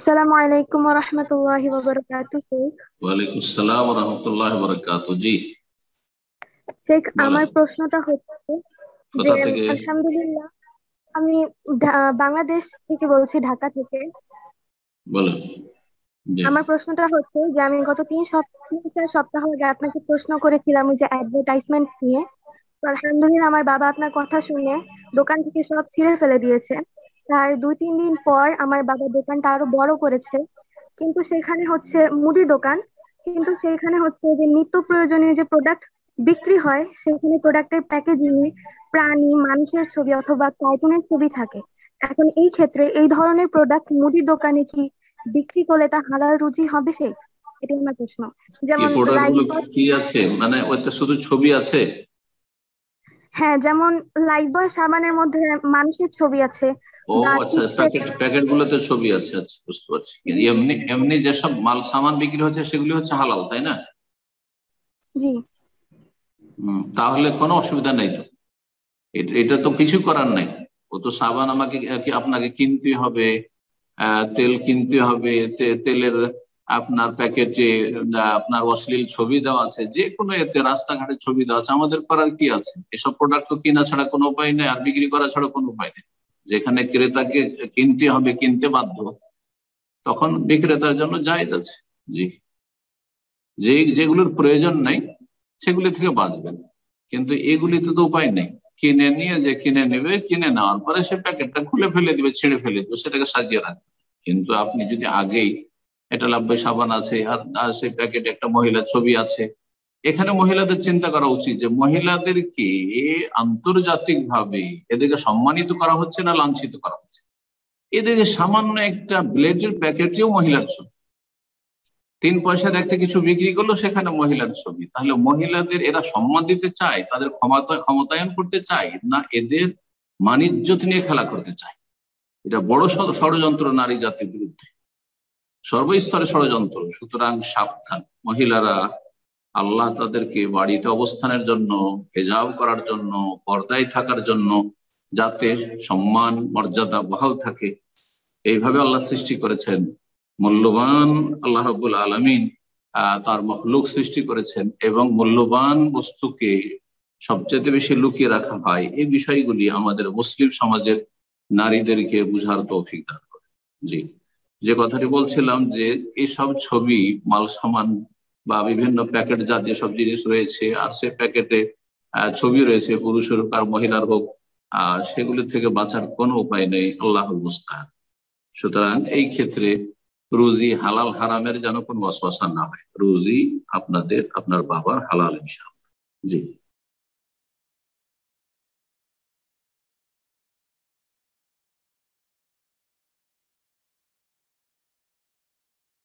আসসালামু আলাইকুম ওয়া রাহমাতুল্লাহি ওয়া বারাকাতুহু। শেখ ওয়ালাইকুম আসসালাম ওয়া রাহমাতুল্লাহি ওয়া বারাকাতুহু। জি, শেখ, বলেন। আমার প্রশ্নটা হচ্ছে যে কোথা থেকে? আলহামদুলিল্লাহ, আমি বাংলাদেশ থেকে বলছি, ঢাকা থেকে। বলেন। জি। আমার প্রশ্নটা হচ্ছে যে আমি গত 3 4 সপ্তাহ আগে আপনাকে প্রশ্ন করেছিলাম ওই যে অ্যাডভার্টাইজমেন্ট নিয়ে। তো আলহামদুলিল্লাহ, আমার বাবা আপনার কথা শুনে দোকান থেকে সব ছিঁড়ে ফেলে দিয়েছে। তার 2 3 দিন পর আমার বাবা দোকানটা আরো বড় করেছে, কিন্তু সেখানে হচ্ছে মুদি দোকান, কিন্তু সেইখানে হচ্ছে যে নিত্য প্রয়োজনীয় যে প্রোডাক্ট বিক্রি হয়, সেখানে প্রোডাক্টের প্যাকেজিং এ প্রাণী মানুষের ছবি অথবা কার্টুনের ছবি থাকে। এখন এই ক্ষেত্রে এই ধরনের প্রোডাক্ট মুদি দোকানে কি বিক্রি করলে তা হালাল রুজি হবে? সেই এটাই আমার প্রশ্ন। কি যেমন প্রোডাক্ট লাইফ গুলো বয়। কি আছে, মানে ওতে শুধু ছবি আছে? হ্যাঁ, যেমন লাইফ বয় সাবানের মধ্যে মানুষের ছবি আছে, ও বা আচ্ছা, চিপসের। প্যাকেট প্যাকেট গুলোতে ছবি আছে, আচ্ছা বুঝতে পারছি। জি এমনি এমনি যেসব মাল সামান বিক্রি হচ্ছে সেগুলি হচ্ছে হালাল, তাই না? জি। তাহলে কোনো অসুবিধা নেই তো। এটা তো কিছু করার নাই। ও তো সাবান আমাকে আপনাকে কিনতে হবে, তেল কিনতে হবে, তেলের আপনার প্যাকেটে আপনার অশ্লীল ছবি দেওয়া আছে, যে কোনো এতে রাস্তাঘাটে ছবি দেওয়া আছে, আমাদের করার কি আছে? এসব প্রোডাক্ট তো কিনা ছাড়া কোনো উপায় নেই, আর বিক্রি করা ছাড়া কোনো উপায় নেই। যেখানে ক্রেতাকে কিনতে হবে, কিনতে বাধ্য, তখন বিক্রেতার জন্য জায়েজ আছে। জি। যেগুলোর প্রয়োজন নাই সেগুলি থেকে বাঁচবেন, কিন্তু এগুলিতে তো উপায় নেই। কিনে নিয়ে যে কিনে নেবে, কিনে নেওয়ার পরে সে প্যাকেটটা খুলে ফেলে দিবে, ছিঁড়ে ফেলে দিবে, সেটাকে সাজিয়ে রাখবে। কিন্তু আপনি যদি আগেই, এটা লাভবাই সাবান আছে আর সেই প্যাকেটে একটা মহিলার ছবি আছে, এখানে মহিলাদের চিন্তা করা উচিত যে মহিলাদেরকে আন্তর্জাতিক ভাবে এদেরকে সম্মানিত করা হচ্ছে না লাঞ্ছিত করা হচ্ছে। এদেরকে সামান্য একটা ব্লেডের প্যাকেটেও মহিলার ছবি, 3 পয়সার একটা কিছু বিক্রি করলো, সেখানে মহিলার ছবি। তাহলে মহিলাদের এরা সম্মান দিতে চায়, তাদের ক্ষমতায়ন করতে চায় না, এদের মানিজ্যত নিয়ে খেলা করতে চায়? এটা বড় ষড়যন্ত্র নারী জাতির বিরুদ্ধে, সর্বস্তরে ষড়যন্ত্র। সুতরাং সাবধান মহিলারা। আল্লাহ তাদেরকে বাড়িতে অবস্থানের জন্য, হেজাব করার জন্য, পর্দায় থাকার জন্য, যাতে সম্মান মর্যাদা বহাল থাকে, এইভাবে আল্লাহ সৃষ্টি করেছেন। মূল্যবান আল্লাহ রাব্বুল আলামিন তার মখলুক সৃষ্টি করেছেন, এবং মূল্যবান বস্তুকে সবচেয়ে বেশি লুকিয়ে রাখা হয়। এই বিষয়গুলি আমাদের মুসলিম সমাজের নারীদেরকে বুঝার তৌফিক দান করে। জি। যে কথাটি বলছিলাম, যে এইসব ছবি, মাল সামান বা বিভিন্ন প্যাকেট জাতীয় সব জিনিস রয়েছে, আর সে প্যাকেটে ছবি রয়েছে, পুরুষের হোক আর মহিলার হোক, সেগুলি থেকে বাঁচার কোনো উপায় নেই, আল্লাহুল মুস্তাআন। সুতরাং এই ক্ষেত্রে রুজি হালাল হারামের যেন কোনো ওয়াসওয়াসা না হয়। রুজি আপনার বাবার হালাল ইনশাআল্লাহ। জি।